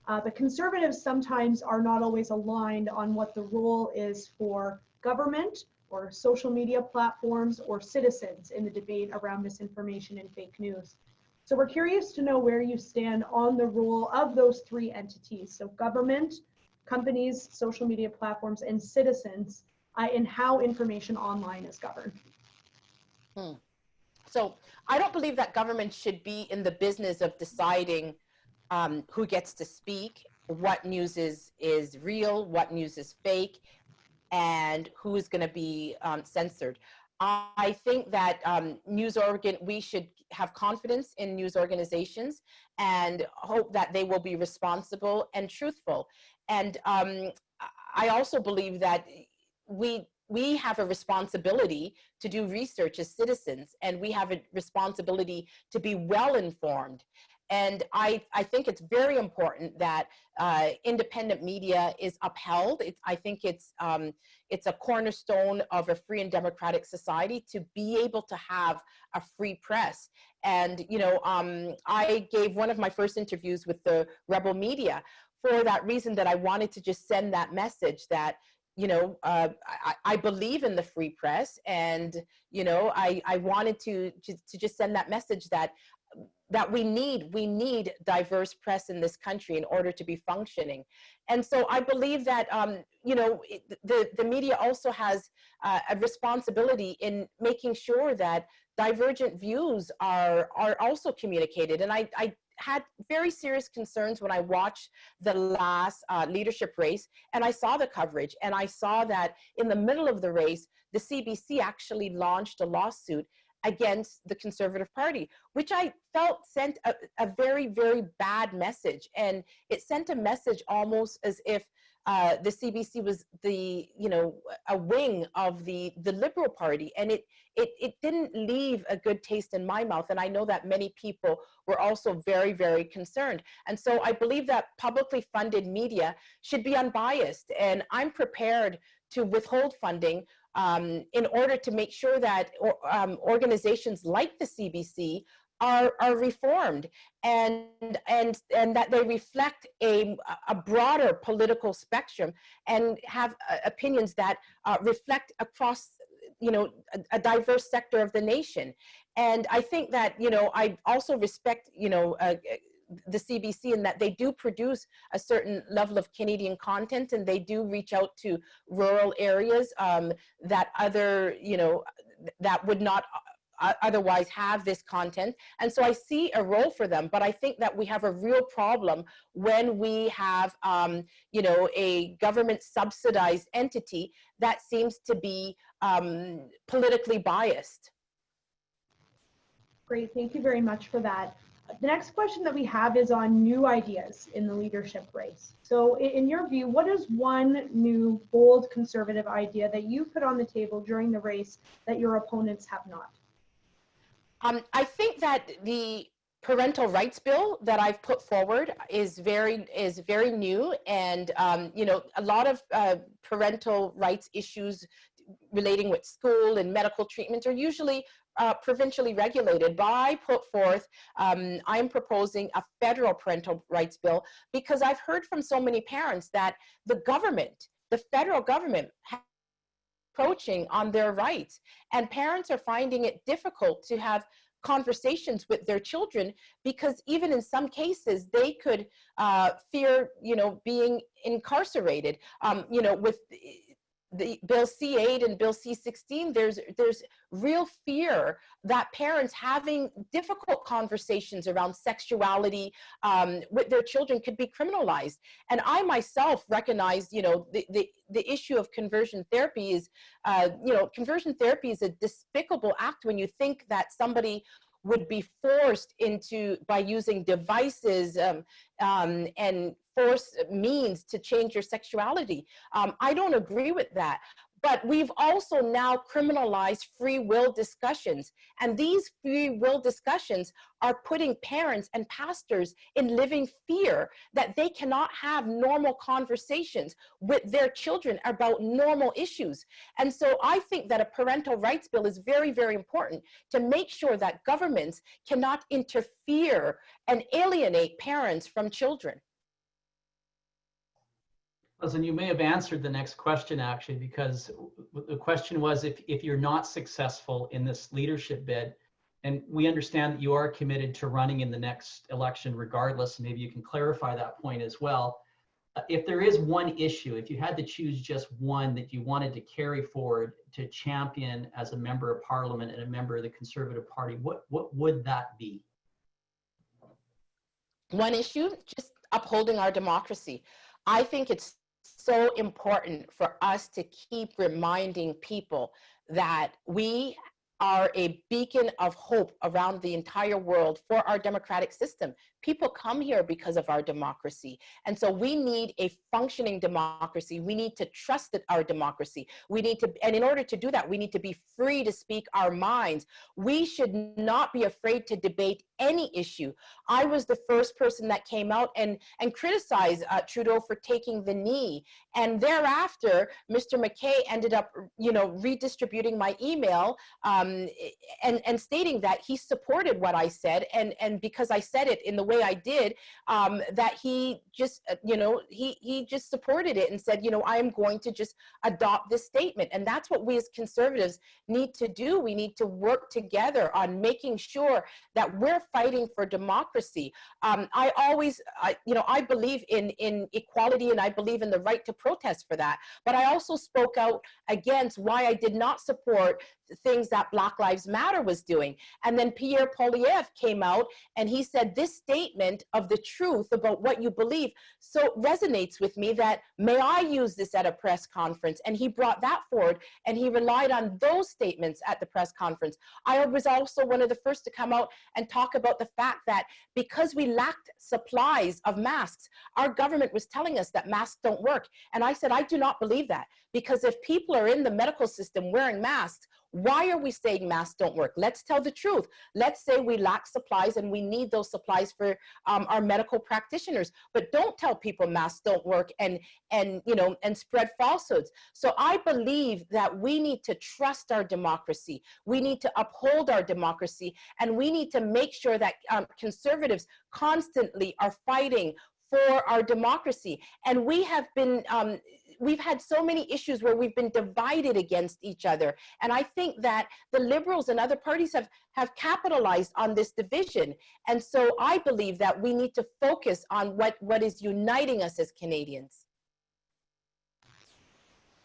But conservatives sometimes are not always aligned on what the role is for government or social media platforms or citizens in the debate around misinformation and fake news. So we're curious to know where you stand on the role of those three entities, so government, companies, social media platforms, and citizens in how information online is governed. So I don't believe that government should be in the business of deciding who gets to speak, what news is real, what news is fake, and who is going to be censored. I think that we should have confidence in news organizations and hope that they will be responsible and truthful. And I also believe that we have a responsibility to do research as citizens, and we have a responsibility to be well informed. And I think it's very important that independent media is upheld. I think it's a cornerstone of a free and democratic society to be able to have a free press. And, you know, I gave one of my first interviews with the Rebel Media for that reason, that I wanted to just send that message that, you know, I believe in the free press, and, you know, I wanted to just send that message that we need diverse press in this country in order to be functioning. And so I believe that, you know, the media also has a responsibility in making sure that divergent views are also communicated. And I had very serious concerns when I watched the last leadership race, and I saw the coverage, and I saw that in the middle of the race, the CBC actually launched a lawsuit against the Conservative Party, which I felt sent a very, very bad message. And it sent a message almost as if the CBC was the, you know, a wing of the Liberal Party. And it didn't leave a good taste in my mouth. And I know that many people were also very, very concerned. And so I believe that publicly funded media should be unbiased. And I'm prepared to withhold funding in order to make sure that organizations like the CBC are reformed, and that they reflect a broader political spectrum and have opinions that reflect across, you know, a diverse sector of the nation. And I think that, you know, I also respect, you know, the CBC, in that they do produce a certain level of Canadian content, and they do reach out to rural areas that other, you know, that would not otherwise have this content. And so I see a role for them, but I think that we have a real problem when we have, you know, a government subsidized entity that seems to be politically biased. Great, thank you very much for that. The next question that we have is on new ideas in the leadership race. So in your view, what is one new bold conservative idea that you put on the table during the race that your opponents have not? I think that the parental rights bill that I've put forward is very new, and you know, a lot of parental rights issues relating with school and medical treatment are usually provincially regulated. But I put forth, I am proposing a federal parental rights bill, because I've heard from so many parents that the federal government, approaching on their rights, and parents are finding it difficult to have conversations with their children, because even in some cases they could fear, you know, being incarcerated. You know, with the Bill C-8 and Bill C-16, there's real fear that parents having difficult conversations around sexuality with their children could be criminalized. And I myself recognize, you know, the issue of conversion therapy is, you know, conversion therapy is a despicable act when you think that somebody would be forced into, by using devices and force means to change your sexuality. I don't agree with that. But we've also now criminalized free will discussions. And these free will discussions are putting parents and pastors in living fear that they cannot have normal conversations with their children about normal issues. And so I think that a parental rights bill is very, very important to make sure that governments cannot interfere and alienate parents from children. Leslyn, you may have answered the next question actually, because the question was if you're not successful in this leadership bid, and we understand that you are committed to running in the next election regardless, maybe you can clarify that point as well. If there is one issue, if you had to choose just one that you wanted to carry forward to champion as a member of parliament and a member of the Conservative Party, what would that be? One issue, just upholding our democracy. I think it's so important for us to keep reminding people that we are a beacon of hope around the entire world for our democratic system. People come here because of our democracy. And so we need a functioning democracy. We need to trust our democracy. We need to, and in order to do that, we need to be free to speak our minds. We should not be afraid to debate any issue. I was the first person that came out and criticized Trudeau for taking the knee. And thereafter, Mr. MacKay ended up, redistributing my email and stating that he supported what I said. And because I said it in the way I did, that he just, he just supported it and said, I am going to just adopt this statement. And that's what we as Conservatives need to do. We need to work together on making sure that we're fighting for democracy. I believe in equality, and I believe in the right to protest for that. But I also spoke out against why I did not support things that Black Lives Matter was doing. And then Pierre Poilievre came out and he said, this statement of the truth about what you believe so resonates with me that may I use this at a press conference. And he brought that forward and he relied on those statements at the press conference. I was also one of the first to come out and talk about the fact that because we lacked supplies of masks, our government was telling us that masks don't work. And I said, I do not believe that, because if people are in the medical system wearing masks, why are we saying masks don't work? Let's tell the truth. Let's say we lack supplies and we need those supplies for our medical practitioners. But don't tell people masks don't work and spread falsehoods. So I believe that we need to trust our democracy. We need to uphold our democracy, and we need to make sure that Conservatives constantly are fighting for our democracy. And we have been we've had so many issues where we've been divided against each other. And I think that the Liberals and other parties have capitalized on this division. And so I believe that we need to focus on what is uniting us as Canadians.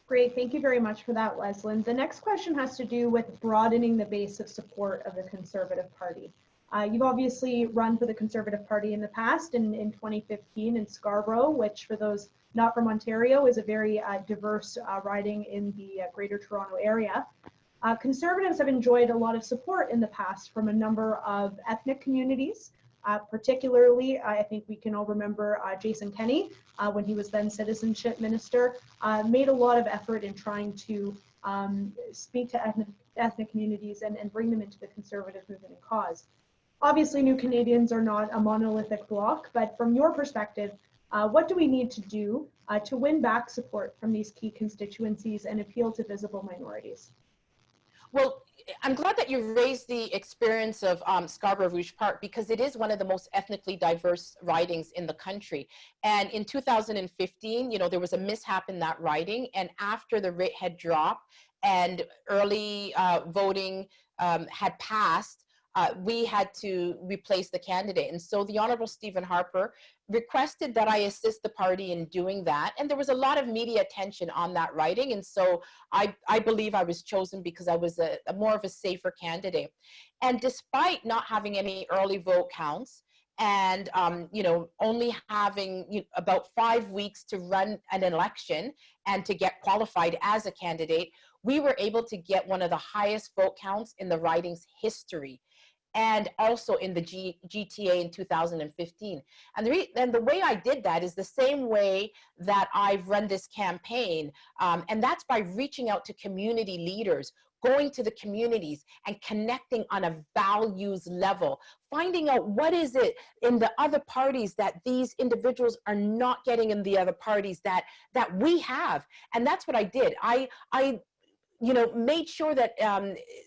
Great, thank you very much for that, Leslyn. The next question has to do with broadening the base of support of the Conservative Party. You've obviously run for the Conservative Party in the past, in 2015 in Scarborough, which for those not from Ontario is a very diverse riding in the Greater Toronto Area. Conservatives have enjoyed a lot of support in the past from a number of ethnic communities. Particularly, I think we can all remember Jason Kenney, when he was then Citizenship Minister, made a lot of effort in trying to speak to ethnic communities and bring them into the Conservative movement and cause. Obviously, New Canadians are not a monolithic bloc, but from your perspective, what do we need to do to win back support from these key constituencies and appeal to visible minorities? Well, I'm glad that you raised the experience of Scarborough Rouge Park, because it is one of the most ethnically diverse ridings in the country. And in 2015, there was a mishap in that riding, and after the writ had dropped and early voting had passed, we had to replace the candidate. And so the Honorable Stephen Harper requested that I assist the party in doing that. And there was a lot of media attention on that riding. And so I believe I was chosen because I was a more of a safer candidate. And despite not having any early vote counts, and only having about 5 weeks to run an election and to get qualified as a candidate, we were able to get one of the highest vote counts in the riding's history. and also in the GTA in 2015. And the way I did that is the same way that I've run this campaign, and that's by reaching out to community leaders, going to the communities and connecting on a values level, finding out what is it in the other parties that these individuals are not getting in the other parties that we have. And that's what I did. I made sure that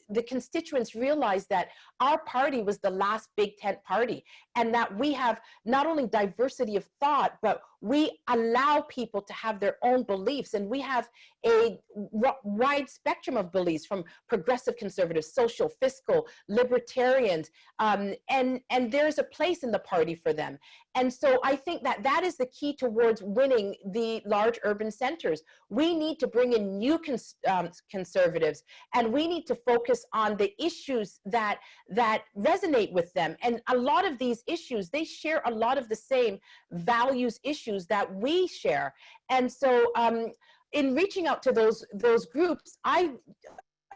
the constituents realized that our party was the last big tent party, and that we have not only diversity of thought, but we allow people to have their own beliefs, and we have a wide spectrum of beliefs, from progressive conservatives, social, fiscal, libertarians, and there's a place in the party for them. And so I think that that is the key towards winning the large urban centers. We need to bring in new conservatives, and we need to focus on the issues that resonate with them. And a lot of these issues, they share a lot of the same values issues that we share. And so in reaching out to those groups, I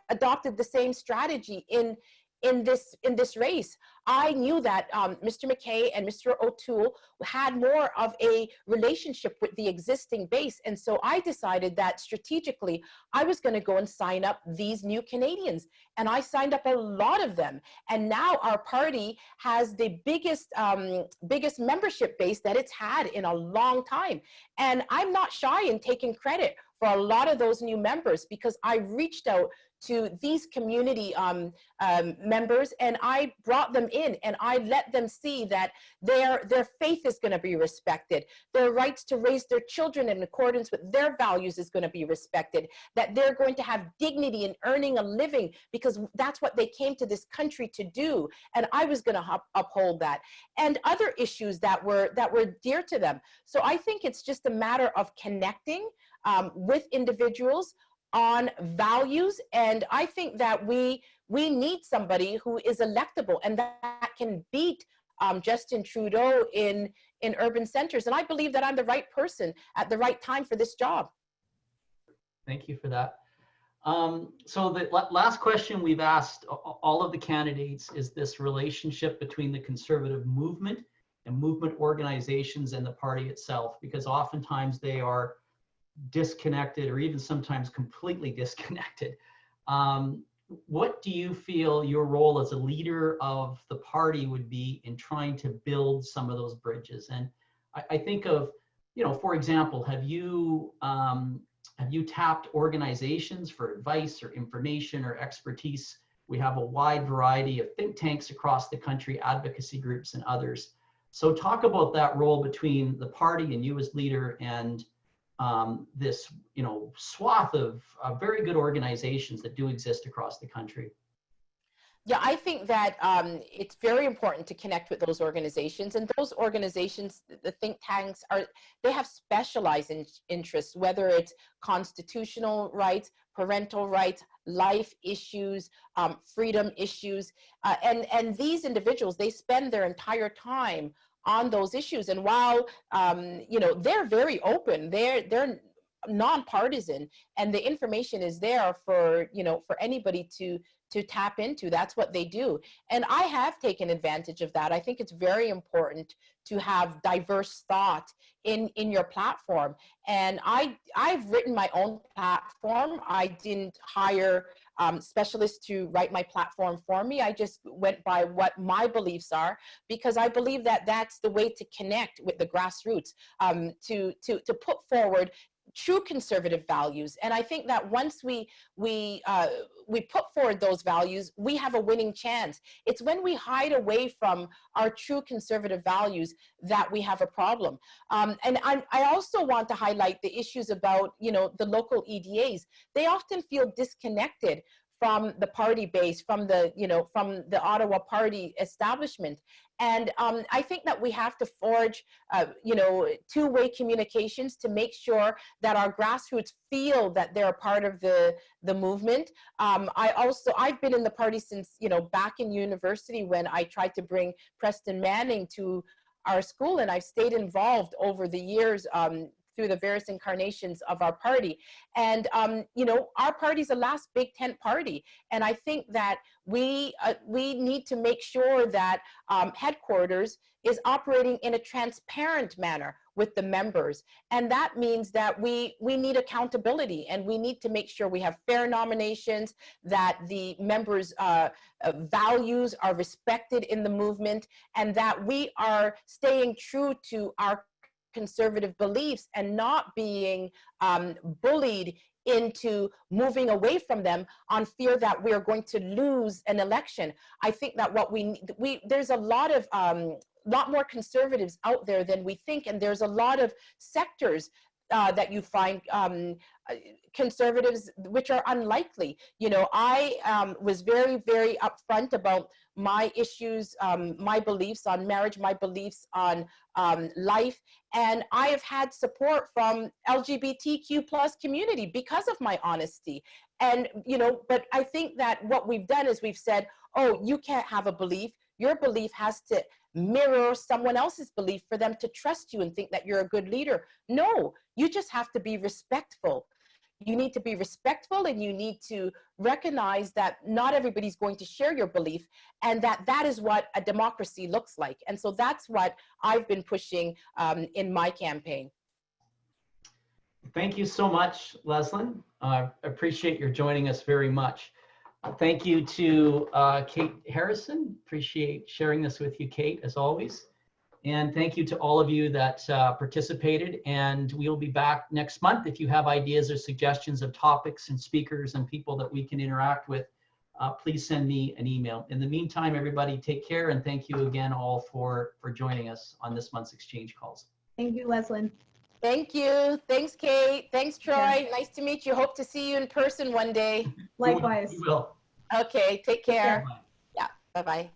adopted the same strategy in this race. I knew that Mr. MacKay and Mr. O'Toole had more of a relationship with the existing base. And so I decided that strategically, I was going to go and sign up these new Canadians. And I signed up a lot of them. And now our party has the biggest membership base that it's had in a long time. And I'm not shy in taking credit for a lot of those new members, because I reached out to these community members, and I brought them in, and I let them see that their faith is going to be respected, their rights to raise their children in accordance with their values is going to be respected, that they're going to have dignity in earning a living, because that's what they came to this country to do, and I was going to uphold that, and other issues that were dear to them. So I think it's just a matter of connecting with individuals on values, and I think that we need somebody who is electable and that can beat Justin Trudeau in urban centers. And I believe that I'm the right person at the right time for this job. Thank you for that. So the last question we've asked all of the candidates is this relationship between the conservative movement and movement organizations and the party itself, because oftentimes they are disconnected, or even sometimes completely disconnected. What do you feel your role as a leader of the party would be in trying to build some of those bridges? And I think of, for example, have you tapped organizations for advice or information or expertise? We have a wide variety of think tanks across the country, advocacy groups, and others. So talk about that role between the party and you as leader, and this, swath of very good organizations that do exist across the country. Yeah, I think that it's very important to connect with those organizations, and those organizations, the think tanks, they have specialized interests, whether it's constitutional rights, parental rights, life issues, freedom issues, and these individuals, they spend their entire time on those issues. And while they're very open, they're nonpartisan, and the information is there for anybody to tap into. That's what they do, and I have taken advantage of that. I think it's very important to have diverse thought in your platform, and I've written my own platform. I didn't hire specialists to write my platform for me. I just went by what my beliefs are, because I believe that that's the way to connect with the grassroots, to put forward true conservative values. And I think that once we put forward those values, we have a winning chance. It's when we hide away from our true conservative values that we have a problem. And I also want to highlight the issues about, the local EDAs. They often feel disconnected from the party base, from the Ottawa party establishment. And I think that we have to forge, two-way communications to make sure that our grassroots feel that they're a part of the movement. I've been in the party since, back in university when I tried to bring Preston Manning to our school, and I've stayed involved over the years through the various incarnations of our party. And, you know, our party's the last big tent party. And I think that we need to make sure that headquarters is operating in a transparent manner with the members. And that means that we need accountability, and we need to make sure we have fair nominations, that the members' values are respected in the movement, and that we are staying true to our conservative beliefs and not being bullied into moving away from them on fear that we are going to lose an election. I think that what there's a lot more conservatives out there than we think, and there's a lot of sectors that you find conservatives which are unlikely. You know, I was very, very upfront about my issues, my beliefs on marriage, my beliefs on life, and I have had support from LGBTQ plus community because of my honesty. And, you know, but I think that what we've done is we've said, oh, you can't have a belief. Your belief has to mirror someone else's belief for them to trust you and think that you're a good leader. No, you just have to be respectful. You need to be respectful, and you need to recognize that not everybody's going to share your belief, and that is what a democracy looks like. And so that's what I've been pushing in my campaign. Thank you so much, Leslyn. I appreciate your joining us very much. Thank you to Kate Harrison. Appreciate sharing this with you, Kate, as always. And thank you to all of you that participated. And we'll be back next month. If you have ideas or suggestions of topics and speakers and people that we can interact with, please send me an email. In the meantime, everybody take care, and thank you again all for joining us on this month's Exchange Calls. Thank you, Leslyn. Thank you. Thanks, Kate. Thanks, Troy. Yeah. Nice to meet you. Hope to see you in person one day. Likewise. We will. Okay, take care. Bye. Yeah, bye-bye.